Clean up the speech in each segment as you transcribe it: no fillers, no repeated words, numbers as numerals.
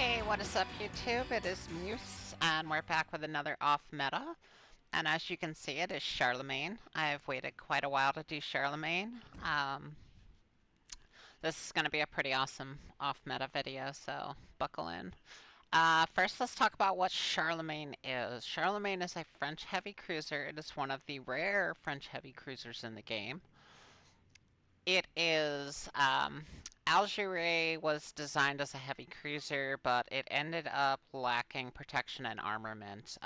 Hey, what is up YouTube? It is Muse, and we're back with another off-meta. And as you can see, it is Charlemagne. I've waited quite a while to do Charlemagne. This is going to be a pretty awesome off-meta video, so buckle in. First, let's talk about what Charlemagne is. Charlemagne is a French heavy cruiser. It is one of the rare French heavy cruisers in the game. It is, Algiers was designed as a heavy cruiser, but it ended up lacking protection and armament.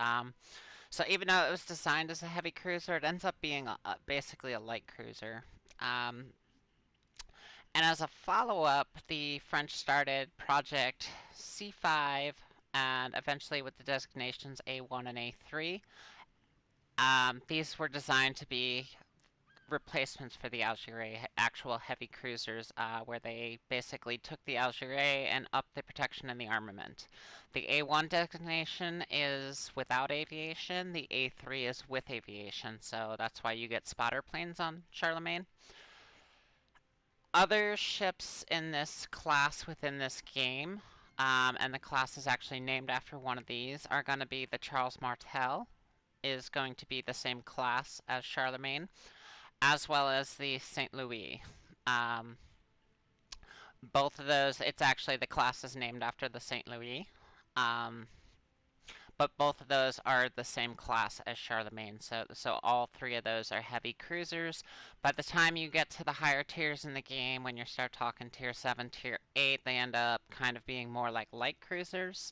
So even though it was designed as a heavy cruiser, it ends up being basically a light cruiser. And as a follow-up, the French started Project C5, and eventually with the designations A1 and A3. These were designed to be replacements for the Algiers actual heavy cruisers, where they basically took the Algiers and upped the protection and the armament. The A1 designation is without aviation, the A3 is with aviation, so that's why you get spotter planes on Charlemagne. Other ships in this class within this game, and the class is actually named after one of these, are going to be the Charles Martel, is going to be the same class as Charlemagne, as well as the St. Louis. Both of those, it's actually the class is named after the St. Louis. But both of those are the same class as Charlemagne, so all three of those are heavy cruisers. By the time you get to the higher tiers in the game, when you start talking tier 7, tier 8, they end up kind of being more like light cruisers.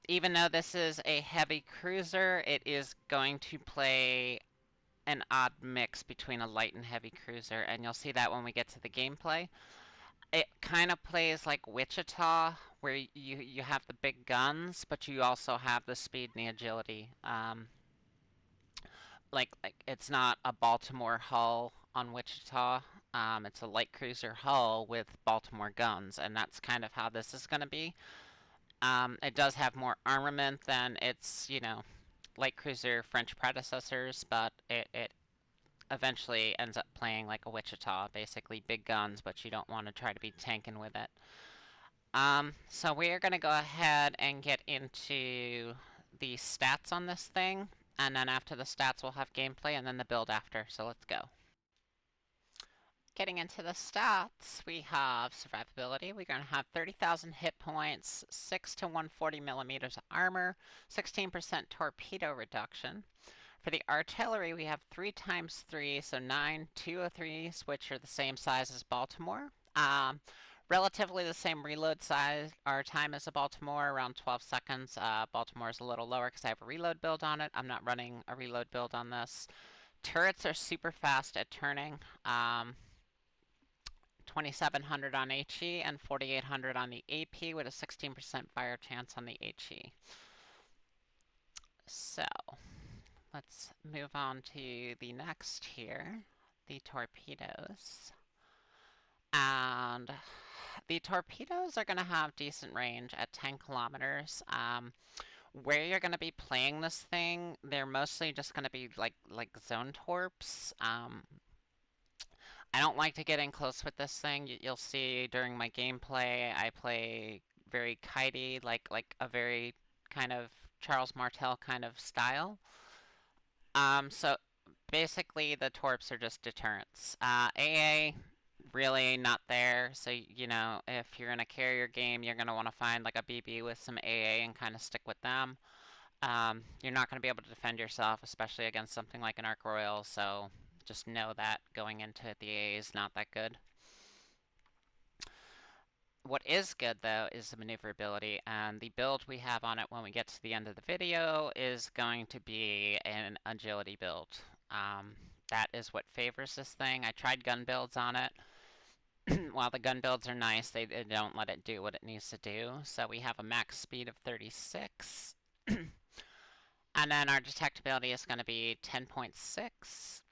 Even though this is a heavy cruiser, it is going to play an odd mix between a light and heavy cruiser, and you'll see that when we get to the gameplay. It kind of plays like Wichita, where you have the big guns, but you also have the speed and the agility. Like it's not a Baltimore hull on Wichita. It's a light cruiser hull with Baltimore guns, and that's kind of how this is going to be. It does have more armament than its, light cruiser French predecessors, but it eventually ends up playing like a Wichita, basically big guns, but you don't want to try to be tanking with it. So we are going to go ahead and get into the stats on this thing, and then after the stats we'll have gameplay and then the build after, so let's go. Getting into the stats, we have survivability. We're going to have 30,000 hit points, 6 to 140 millimeters of armor, 16% torpedo reduction. For the artillery, we have 3 times 3, so 9 203s, which are the same size as Baltimore. Relatively the same reload size or time as a Baltimore, around 12 seconds. Baltimore is a little lower because I have a reload build on it. I'm not running a reload build on this. Turrets are super fast at turning. 2700 on HE and 4800 on the AP with a 16% fire chance on the HE. So, let's move on to the next here, the torpedoes. And the torpedoes are going to have decent range at 10 kilometers. Where you're going to be playing this thing, they're mostly just going to be like zone torps. I don't like to get in close with this thing. You'll see during my gameplay, I play very kitey, like a very kind of Charles Martel kind of style. So basically the torps are just deterrents. AA, really not there. So, if you're in a carrier game, you're going to want to find like a BB with some AA and kind of stick with them. You're not going to be able to defend yourself, especially against something like an Ark Royal, so just know that going into it, the AA is not that good. What is good, though, is the maneuverability, and the build we have on it when we get to the end of the video is going to be an agility build. That is what favors this thing. I tried gun builds on it. While the gun builds are nice, they don't let it do what it needs to do. So we have a max speed of 36. And then our detectability is going to be 10.6,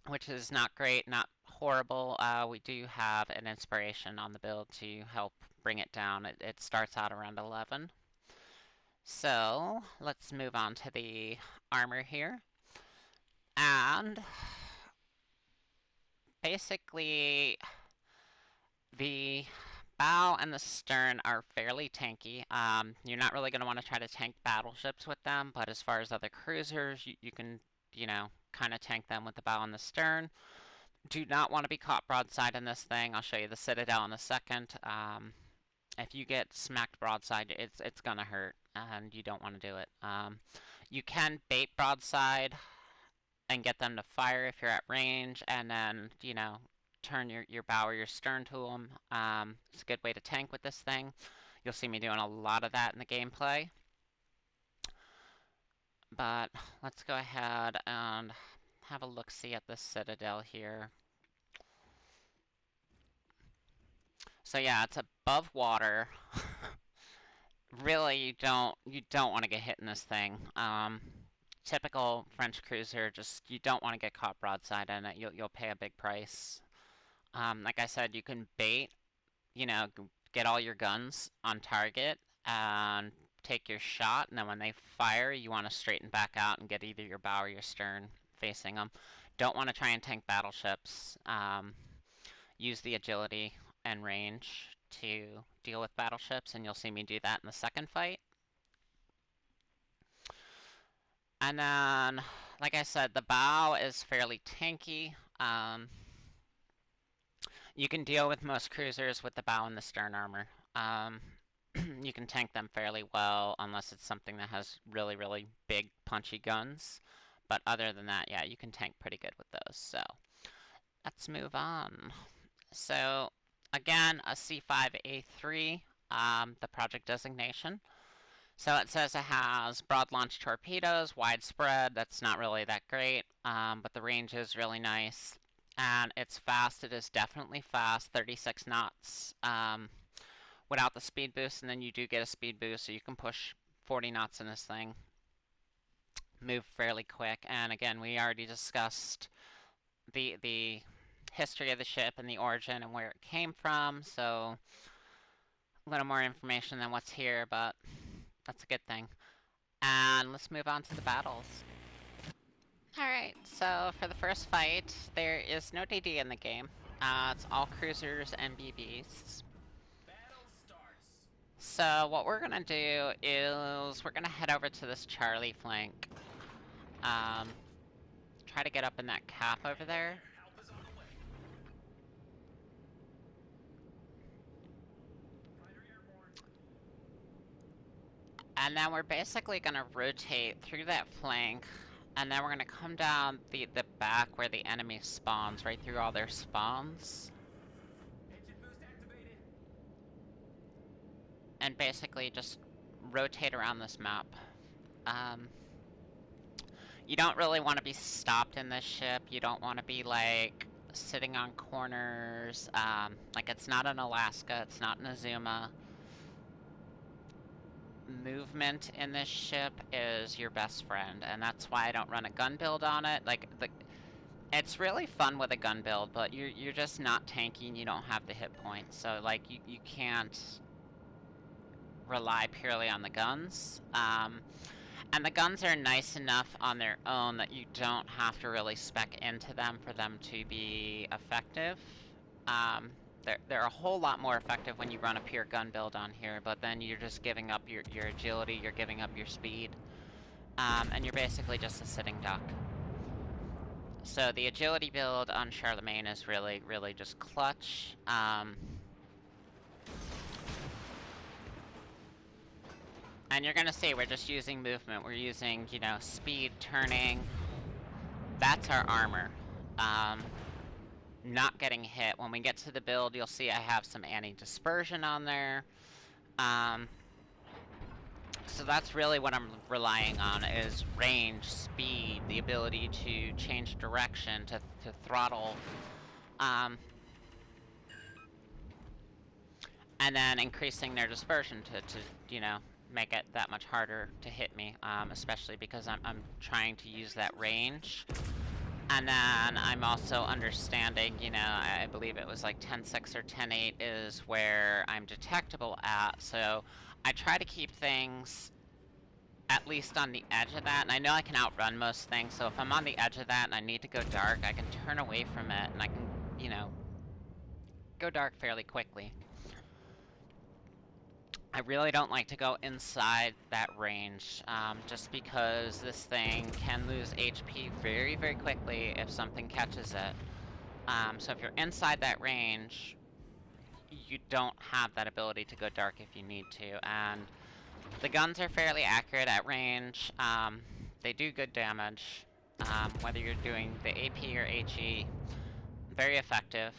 which is not great, not horrible. We do have an inspiration on the build to help bring it down. It starts out around 11. So let's move on to the armor here. And basically, the bow and the stern are fairly tanky. You're not really going to want to try to tank battleships with them, but as far as other cruisers, you can, kind of tank them with the bow and the stern. Do not want to be caught broadside in this thing. I'll show you the Citadel in a second. If you get smacked broadside, it's going to hurt, and you don't want to do it. You can bait broadside and get them to fire if you're at range, and then, turn your bow or your stern to them. It's a good way to tank with this thing. You'll see me doing a lot of that in the gameplay. But let's go ahead and have a look-see at this Citadel here. So yeah, it's above water. Really, you don't want to get hit in this thing. Typical French cruiser, just you don't want to get caught broadside in it. You'll pay a big price. Like I said, you can bait, get all your guns on target and take your shot, and then when they fire, you want to straighten back out and get either your bow or your stern facing them. Don't want to try and tank battleships. Use the agility and range to deal with battleships, and you'll see me do that in the second fight. And then, like I said, the bow is fairly tanky. You can deal with most cruisers with the bow and the stern armor. You can tank them fairly well, unless it's something that has really, really big, punchy guns. But other than that, yeah, you can tank pretty good with those. So, let's move on. So, again, a C5A3, the project designation. So it says it has broad launch torpedoes, widespread. That's not really that great, but the range is really nice. And it's fast. It is definitely fast, 36 knots without the speed boost, and then you do get a speed boost, so you can push 40 knots in this thing. Move fairly quick. And again, we already discussed the history of the ship and the origin and where it came from, so a little more information than what's here, but that's a good thing. And let's move on to the battles. Alright, so for the first fight, there is no DD in the game. It's all cruisers and BBs. So what we're gonna do is we're gonna head over to this Charlie flank. Try to get up in that cap over there. And then we're basically gonna rotate through that flank, and then we're gonna come down the back where the enemy spawns, right through all their spawns. And basically just rotate around this map. You don't really want to be stopped in this ship. You don't want to be, like, sitting on corners. Like, it's not an Alaska, it's not an Azuma. Movement in this ship is your best friend, and that's why I don't run a gun build on it. Like, it's really fun with a gun build, but you're just not tanking. You don't have the hit points, so like you can't rely purely on the guns. And the guns are nice enough on their own that you don't have to really spec into them for them to be effective. They're a whole lot more effective when you run a pure gun build on here, but then you're just giving up your agility, you're giving up your speed, and you're basically just a sitting duck. So the agility build on Charlemagne is really, really just clutch. And you're gonna see we're just using movement. We're using, speed, turning. That's our armor. Not getting hit. When we get to the build, you'll see I have some anti-dispersion on there. So that's really what I'm relying on, is range, speed, the ability to change direction, to throttle. And then increasing their dispersion to make it that much harder to hit me, especially because I'm trying to use that range. And then I'm also understanding, I believe it was like 10.6 or 10.8 is where I'm detectable at, so I try to keep things at least on the edge of that, and I know I can outrun most things, so if I'm on the edge of that and I need to go dark, I can turn away from it, and I can, go dark fairly quickly. I really don't like to go inside that range, just because this thing can lose HP very, very quickly if something catches it. So if you're inside that range, you don't have that ability to go dark if you need to, and the guns are fairly accurate at range. They do good damage, whether you're doing the AP or HE, very effective.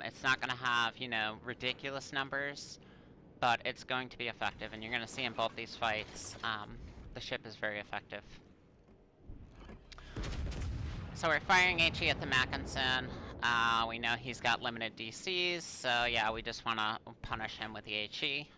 It's not going to have, you know, ridiculous numbers, but it's going to be effective, and you're going to see in both these fights, the ship is very effective. So we're firing HE at the Mackinson. We know he's got limited DCs, so yeah, we just want to punish him with the HE.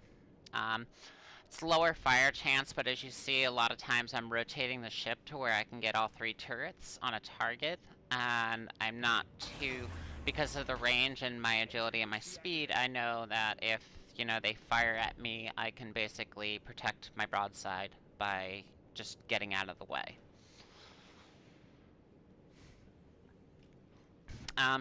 It's lower fire chance, but as you see, a lot of times I'm rotating the ship to where I can get all 3 turrets on a target, and I'm not too... Because of the range and my agility and my speed, I know that if, you know, they fire at me, I can basically protect my broadside by just getting out of the way.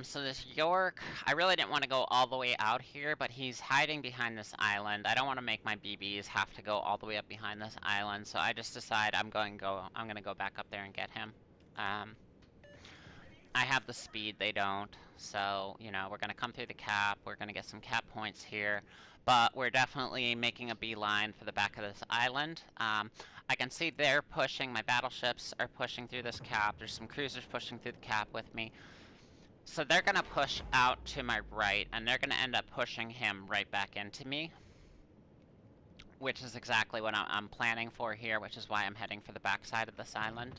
So this York, I really didn't want to go all the way out here, but he's hiding behind this island. I don't want to make my BBs have to go all the way up behind this island, so I just decide I'm going to go back up there and get him. I have the speed, they don't, so, you know, we're going to come through the cap, we're going to get some cap points here, but we're definitely making a beeline for the back of this island. I can see they're pushing, my battleships are pushing through this cap, there's some cruisers pushing through the cap with me. So they're going to push out to my right, and they're going to end up pushing him right back into me, which is exactly what I'm planning for here, which is why I'm heading for the backside of this island.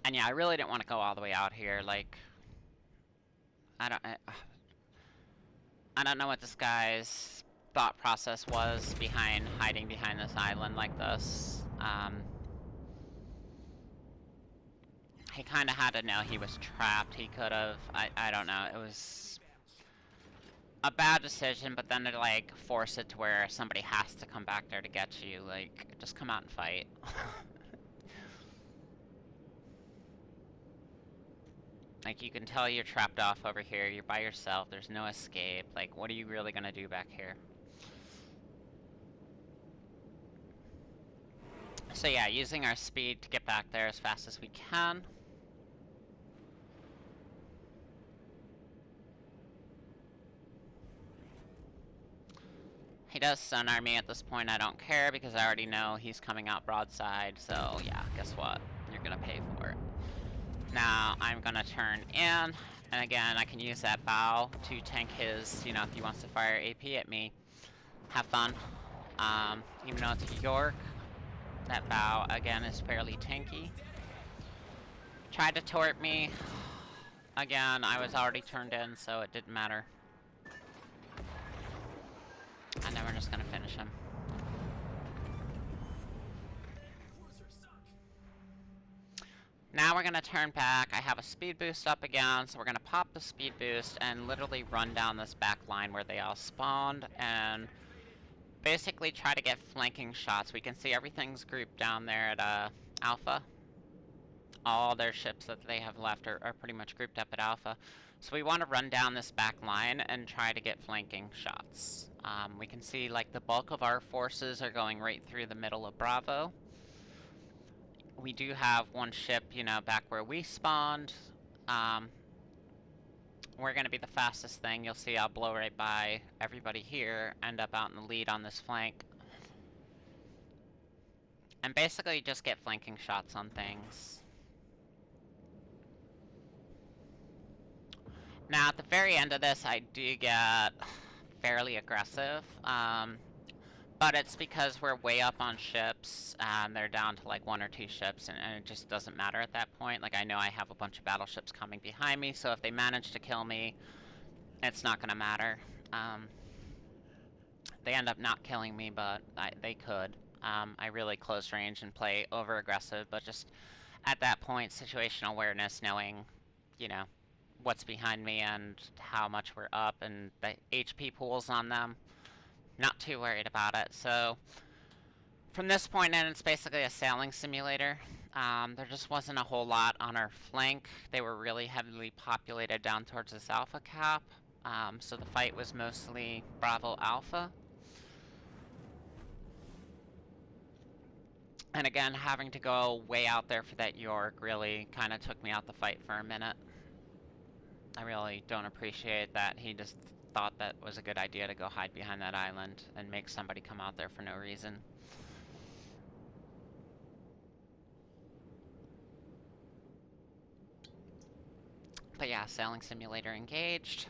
And yeah, I really didn't want to go all the way out here, like... I don't know what this guy's thought process was behind hiding behind this island like this. He kind of had to know he was trapped. He could have... I don't know. It was a bad decision, but then to, like, force it to where somebody has to come back there to get you. Like, just come out and fight. Like, you can tell you're trapped off over here. You're by yourself. There's no escape. Like, what are you really gonna do back here? So yeah, using our speed to get back there as fast as we can. He does sonar me at this point, I don't care, because I already know he's coming out broadside, so yeah, guess what? You're gonna pay for it. Now, I'm gonna turn in, and again, I can use that bow to tank his, you know, if he wants to fire AP at me. Have fun. Even though it's a York, that bow, again, is fairly tanky. Tried to turret me. Again, I was already turned in, so it didn't matter. And then we're just gonna finish him. Now we're gonna turn back. I have a speed boost up again, so we're gonna pop the speed boost and literally run down this back line where they all spawned and basically try to get flanking shots. We can see everything's grouped down there at Alpha. All their ships that they have left are pretty much grouped up at Alpha. So we want to run down this back line and try to get flanking shots. We can see like the bulk of our forces are going right through the middle of Bravo. We do have one ship, you know, back where we spawned. We're going to be the fastest thing. You'll see I'll blow right by everybody here, end up out in the lead on this flank. And basically just get flanking shots on things. Now, at the very end of this, I do get fairly aggressive, but it's because we're way up on ships, and they're down to like 1 or 2 ships, and it just doesn't matter at that point. Like, I know I have a bunch of battleships coming behind me, so if they manage to kill me, it's not gonna matter. They end up not killing me, but they could. I really close range and play over-aggressive, but just at that point, situational awareness, knowing, you know, what's behind me and how much we're up and the HP pools on them. Not too worried about it. So from this point in, it's basically a sailing simulator. There just wasn't a whole lot on our flank. They were really heavily populated down towards this Alpha cap, so the fight was mostly Bravo Alpha. And again, having to go way out there for that York really kind of took me out the fight for a minute. I really don't appreciate that he just thought that was a good idea to go hide behind that island and make somebody come out there for no reason. But yeah, Sailing Simulator engaged.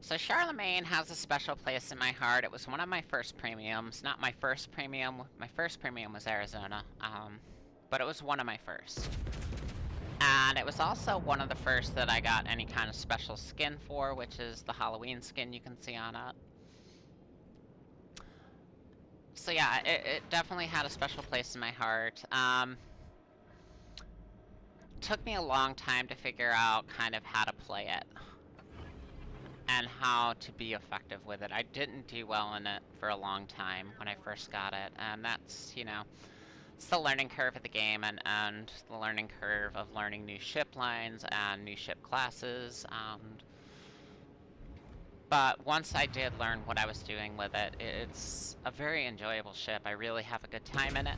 So Charlemagne has a special place in my heart. It was one of my first premiums. Not my first premium. My first premium was Arizona. But it was one of my first. And it was also one of the first that I got any kind of special skin for, which is the Halloween skin you can see on it. So yeah, it definitely had a special place in my heart. Took me a long time to figure out kind of how to play it. And how to be effective with it. I didn't do well in it for a long time when I first got it. And that's, you know, it's the learning curve of the game and the learning curve of learning new ship lines and new ship classes. But once I did learn what I was doing with it, it's a very enjoyable ship. I really have a good time in it.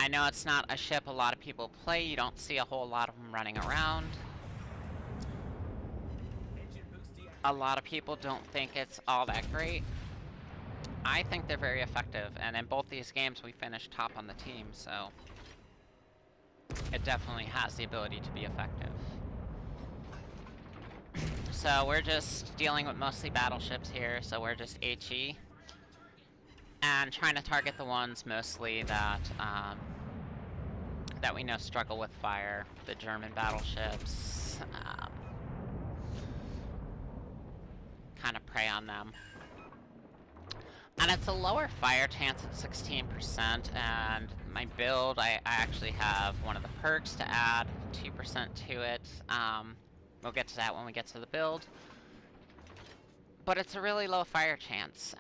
I know it's not a ship a lot of people play. You don't see a whole lot of them running around. A lot of people don't think it's all that great. I think they're very effective, and in both these games we finished top on the team, so it definitely has the ability to be effective. So we're just dealing with mostly battleships here, so we're just HE. And trying to target the ones mostly that, that we know struggle with fire, the German battleships. Kind of prey on them. And it's a lower fire chance at 16%, and my build, I actually have one of the perks to add 2% to it. We'll get to that when we get to the build. But it's a really low fire chance,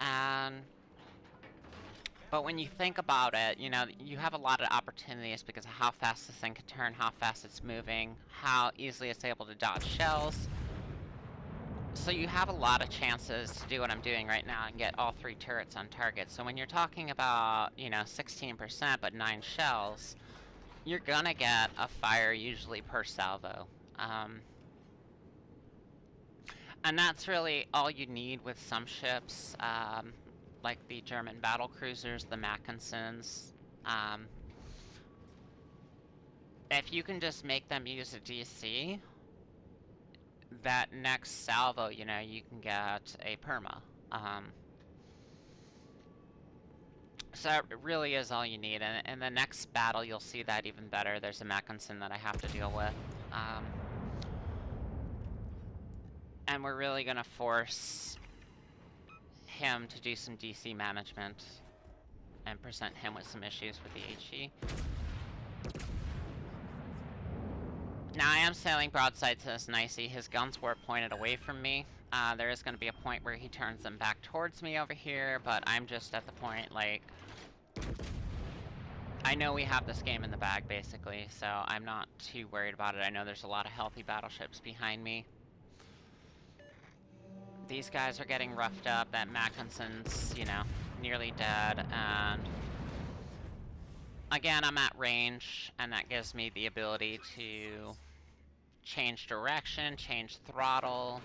but when you think about it, you know, you have a lot of opportunities because of how fast this thing can turn, how fast it's moving, how easily it's able to dodge shells. So you have a lot of chances to do what I'm doing right now and get all 3 turrets on target. So when you're talking about, you know, 16% but 9 shells, you're gonna get a fire usually per salvo. And that's really all you need with some ships, like the German battle cruisers, the Mackensons. If you can just make them use a DC, that next salvo, you know, you can get a perma. So it really is all you need, and in the next battle you'll see that even better. There's a Mackinson that I have to deal with. And we're really gonna force him to do some DC management and present him with some issues with the HE. Now, I am sailing broadside to this Nicey. His guns were pointed away from me. There is going to be a point where he turns them back towards me over here, but I'm just at the point, like... I know we have this game in the bag, basically, so I'm not too worried about it. I know there's a lot of healthy battleships behind me. These guys are getting roughed up. That Mackinson's, you know, nearly dead, and... Again, I'm at range, and that gives me the ability to change direction, change throttle,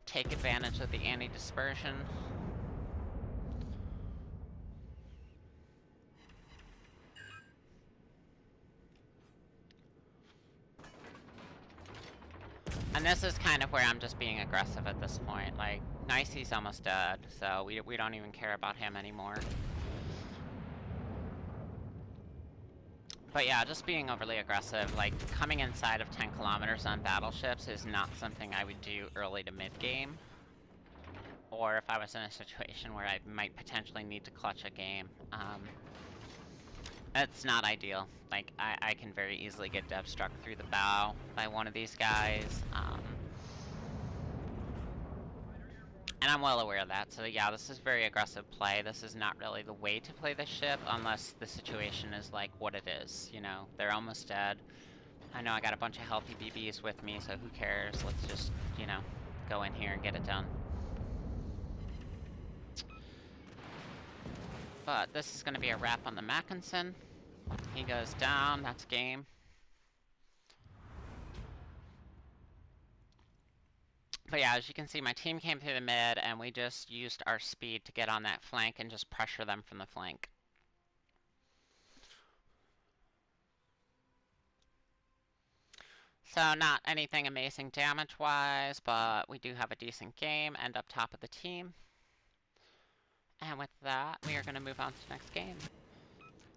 take advantage of the anti-dispersion. And this is kind of where I'm just being aggressive at this point. Like, Nicey's almost dead, so we don't even care about him anymore. But yeah, just being overly aggressive. Like, coming inside of 10 kilometers on battleships is not something I would do early to mid-game. Or if I was in a situation where I might potentially need to clutch a game. It's not ideal. Like, I can very easily get dev struck through the bow by one of these guys. And I'm well aware of that, so yeah, this is very aggressive play. This is not really the way to play this ship unless the situation is like what it is, you know? They're almost dead. I know I got a bunch of healthy BBs with me, so who cares? Let's just, you know, go in here and get it done. But this is going to be a wrap on the Mackinson. He goes down, that's game. But yeah, as you can see, my team came through the mid, and we just used our speed to get on that flank and just pressure them from the flank. So not anything amazing damage-wise, but we do have a decent game, end up top of the team. And with that, we are going to move on to the next game.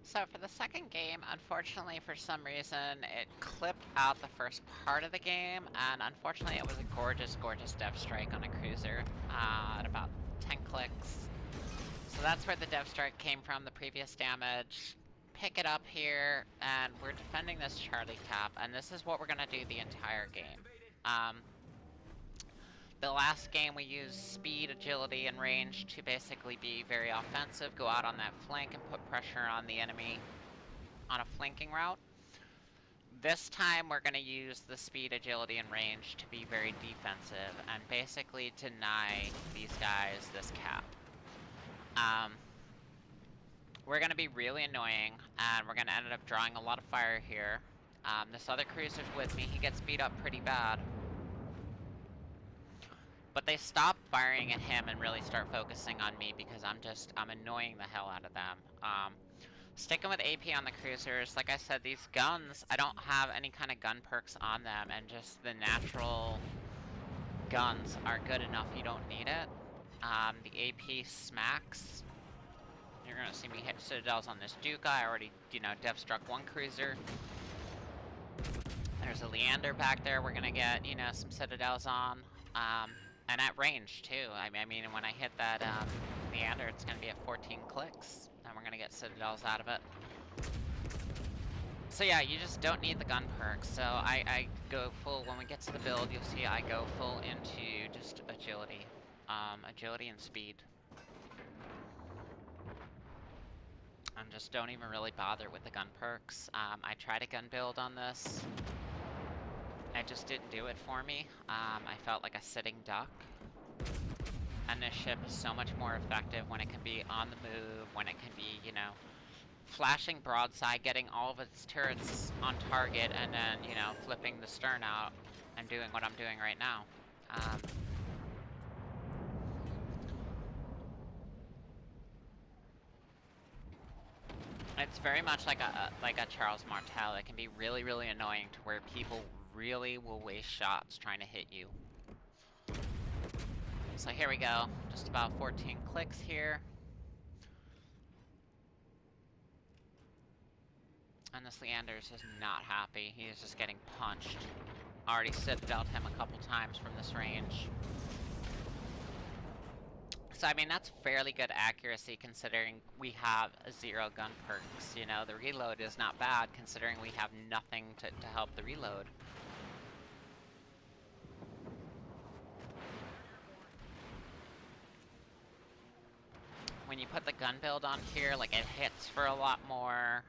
So for the second game, unfortunately for some reason, it clipped out the first part of the game, and unfortunately it was a gorgeous, gorgeous dev strike on a cruiser at about 10 clicks. So that's where the dev strike came from, the previous damage. Pick it up here, and we're defending this Charlie cap, and this is what we're gonna do the entire game. The last game we used speed, agility, and range to basically be very offensive, go out on that flank and put pressure on the enemy on a flanking route. This time we're going to use the speed, agility, and range to be very defensive and basically deny these guys this cap. We're going to be really annoying, and we're going to end up drawing a lot of fire here. This other cruiser's with me, he gets beat up pretty bad. But they stop firing at him and really start focusing on me because I'm annoying the hell out of them. Sticking with AP on the cruisers, like I said, these guns, I don't have any kind of gun perks on them, and just the natural guns are good enough, you don't need it. The AP smacks. You're gonna see me hit citadels on this Duke. I already, you know, dev struck one cruiser. There's a Leander back there we're gonna get, you know, some citadels on. And at range, too. I mean, when I hit that Leander, it's going to be at 14 clicks, and we're going to get citadels out of it. So yeah, you just don't need the gun perks. So I go full, when we get to the build, you'll see I go full into just agility. Agility and speed. And just don't even really bother with the gun perks. I tried a gun build on this. It just didn't do it for me. I felt like a sitting duck. And this ship is so much more effective when it can be on the move, when it can be, you know, flashing broadside, getting all of its turrets on target, and then, you know, flipping the stern out and doing what I'm doing right now. It's very much like a Charles Martel. It can be really, really annoying to where people really will waste shots trying to hit you. So here we go, just about 14 clicks here. And this Leander's is not happy, he is just getting punched. Already citadeled him a couple times from this range. So I mean, that's fairly good accuracy considering we have 0 gun perks, you know, the reload is not bad considering we have nothing to help the reload. When you put the gun build on here, like, it hits for a lot more,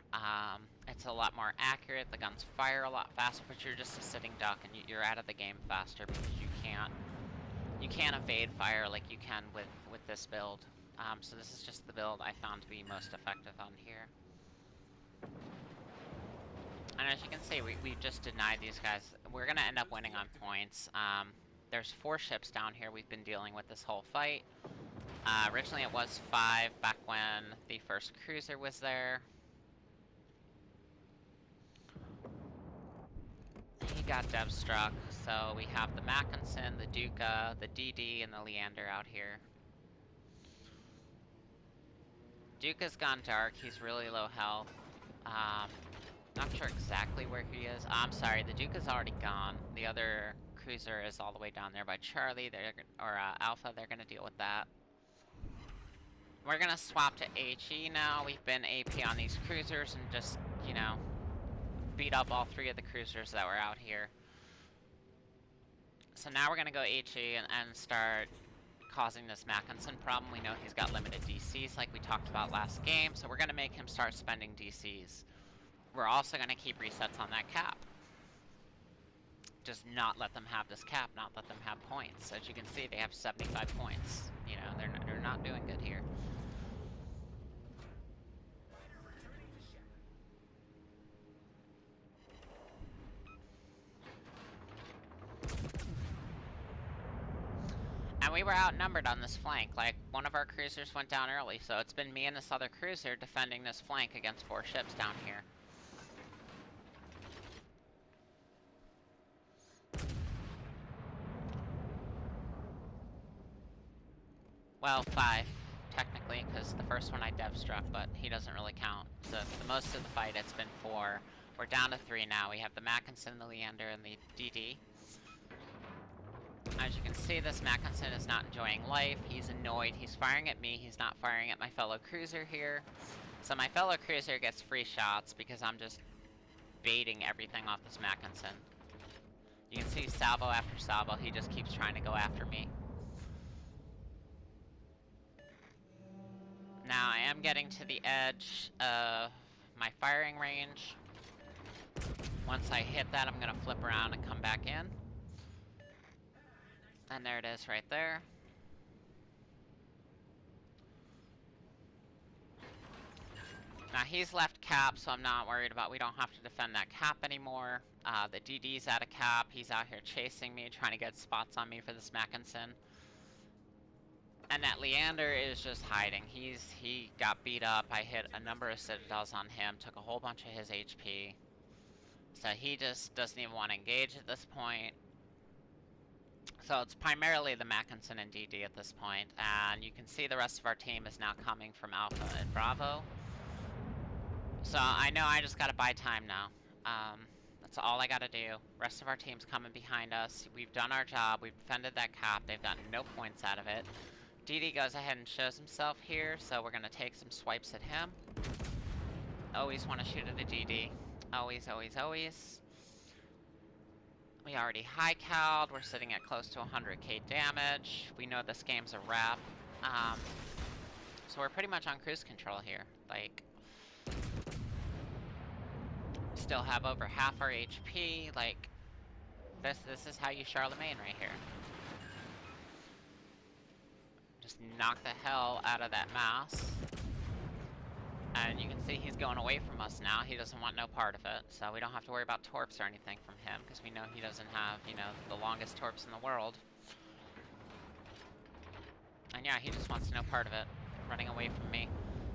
it's a lot more accurate, the guns fire a lot faster, but you're just a sitting duck and you're out of the game faster because you can't evade fire like you can with this build. So this is just the build I found to be most effective on here. And as you can see, we just denied these guys. We're gonna end up winning on points. There's 4 ships down here we've been dealing with this whole fight. Originally it was 5 back when the first cruiser was there. He got dev struck, so we have the Mackinson, the Duca, the DD, and the Leander out here. Duca's gone dark, he's really low health. Not sure exactly where he is. I'm sorry, the Duca's already gone. The other cruiser is all the way down there by Charlie, or Alpha, they're gonna deal with that. We're gonna swap to HE now. We've been AP on these cruisers and just, you know, beat up all 3 of the cruisers that were out here. So now we're gonna go HE and start causing this Mackinson problem. We know he's got limited DCs like we talked about last game, so we're going to make him start spending DCs. We're also going to keep resets on that cap. Just not let them have this cap, not let them have points. As you can see, they have 75 points. You know, they're not doing good here. And we were outnumbered on this flank. Like, one of our cruisers went down early, so it's been me and this other cruiser defending this flank against 4 ships down here. Well, 5, technically, because the first one I dev struck, but he doesn't really count. So the most of the fight, it's been 4. We're down to 3 now. We have the Mackinson, the Leander, and the DD. As you can see, this Mackinson is not enjoying life. He's annoyed. He's firing at me. He's not firing at my fellow cruiser here. So my fellow cruiser gets free shots because I'm just baiting everything off this Mackinson. You can see salvo after salvo. He just keeps trying to go after me. Now, I am getting to the edge of my firing range. Once I hit that, I'm going to flip around and come back in. And there it is right there. Now, he's left cap, so I'm not worried about, we don't have to defend that cap anymore. The DD's out of cap. He's out here chasing me, trying to get spots on me for this Mackinson. And that Leander is just hiding. He got beat up. I hit a number of citadels on him, took a whole bunch of his HP. So he just doesn't even want to engage at this point. So it's primarily the Mackinson and DD at this point. And you can see the rest of our team is now coming from Alpha and Bravo. So I know I just gotta buy time now. That's all I gotta do. Rest of our team's coming behind us. We've done our job. We've defended that cap. They've gotten no points out of it. DD goes ahead and shows himself here, so we're gonna take some swipes at him. Always want to shoot at the DD. Always, always, always. We already high-called. We're sitting at close to 100k damage. We know this game's a wrap. So we're pretty much on cruise control here. Like, still have over half our HP. Like, this is how you Charlemagne right here. Just knock the hell out of that mass. And you can see he's going away from us now. He doesn't want no part of it. So we don't have to worry about torps or anything from him, because we know he doesn't have, you know, the longest torps in the world. And yeah, he just wants no part of it, running away from me.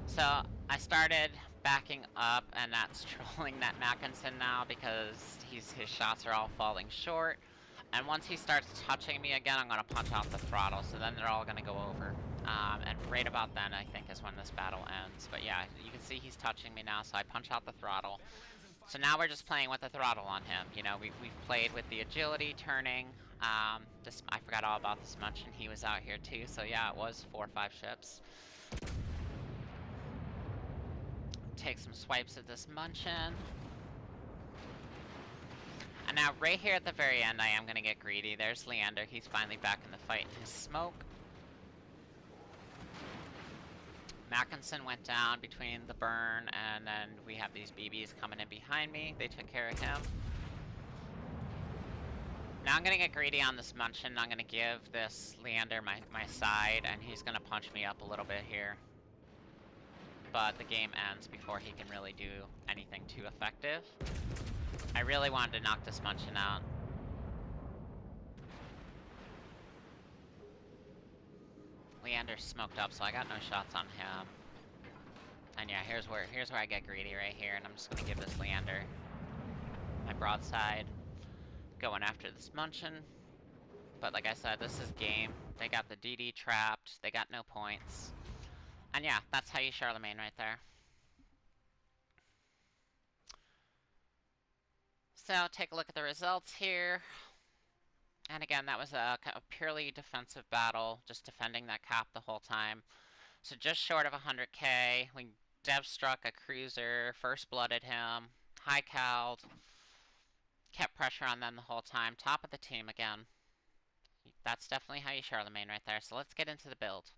So I started backing up, and that's trolling that Mackinson now, because his shots are all falling short. And once he starts touching me again, I'm going to punch out the throttle, so then they're all going to go over. And right about then, I think, is when this battle ends. But yeah, you can see he's touching me now, so I punch out the throttle. So now we're just playing with the throttle on him. You know, we've played with the agility, turning. I forgot all about this Munchin. He was out here too, so yeah, it was 4 or 5 ships. Take some swipes at this Munchin. And now, right here at the very end, I am going to get greedy. There's Leander. He's finally back in the fight in his smoke. Mackinson went down between the burn, and then we have these BBs coming in behind me. They took care of him. Now I'm going to get greedy on this Munchin. I'm going to give this Leander my side, and he's going to punch me up a little bit here. But the game ends before he can really do anything too effective. I really wanted to knock this Munchin out. Leander's smoked up, so I got no shots on him. And yeah, here's where I get greedy right here, and I'm just gonna give this Leander my broadside, going after this Munchin. But like I said, this is game. They got the DD trapped. They got no points. And yeah, that's how you Charlemagne right there. So take a look at the results here. And again, that was a purely defensive battle, just defending that cap the whole time. So just short of 100k, we dev struck a cruiser, first blooded him, high-called, kept pressure on them the whole time, top of the team again. That's definitely how you Charlemagne right there. So let's get into the build.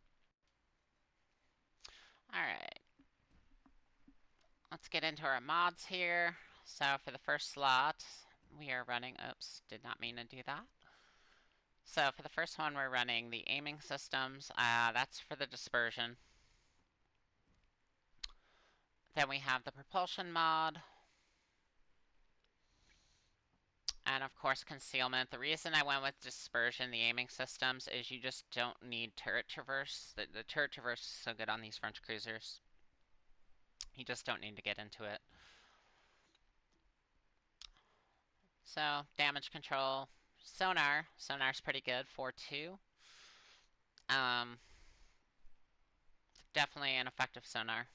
Alright. Let's get into our mods here. So for the first slot, we are running... Oops, did not mean to do that. So for the first one, we're running the aiming systems. That's for the dispersion. Then we have the propulsion mod. And of course, concealment. The reason I went with dispersion, the aiming systems, is you just don't need turret traverse. The turret traverse is so good on these French cruisers. You just don't need to get into it. So, damage control. Sonar. Sonar's pretty good. 4-2. Definitely an effective sonar.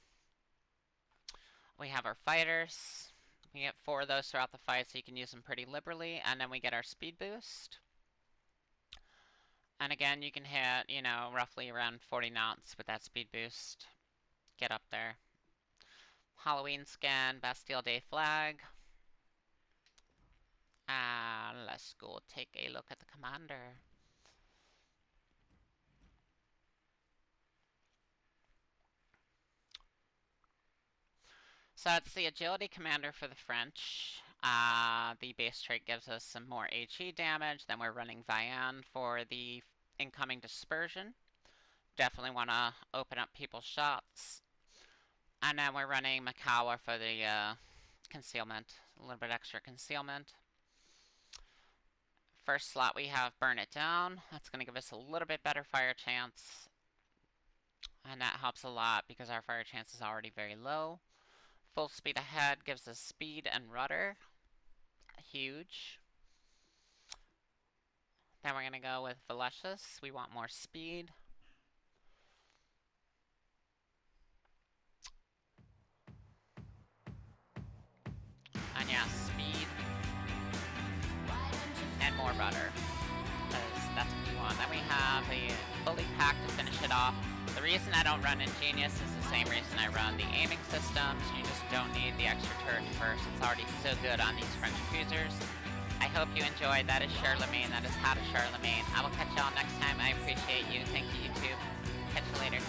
We have our fighters. We get 4 of those throughout the fight, so you can use them pretty liberally. And then we get our speed boost. And again, you can hit, you know, roughly around 40 knots with that speed boost. Get up there. Halloween scan, Bastille Day flag. Let's go take a look at the commander. So it's the agility commander for the French. The base trait gives us some more HE damage. Then we're running Vian for the incoming dispersion. Definitely want to open up people's shots. And then we're running Makawa for the concealment. A little bit extra concealment. First slot we have Burn It Down. That's going to give us a little bit better fire chance. And that helps a lot because our fire chance is already very low. Full speed ahead gives us speed and rudder. Huge. Then we're going to go with Valetius. We want more speed. And yeah, speed. And more rudder. That's what we want. Then we have a fully pack to finish it off. The reason I don't run Ingenious is the same reason I run the aiming systems. You just don't need the extra turret first. It's already so good on these French cruisers. I hope you enjoyed. That is Charlemagne. That is How to Charlemagne. I will catch y'all next time. I appreciate you. Thank you, YouTube. Catch you later.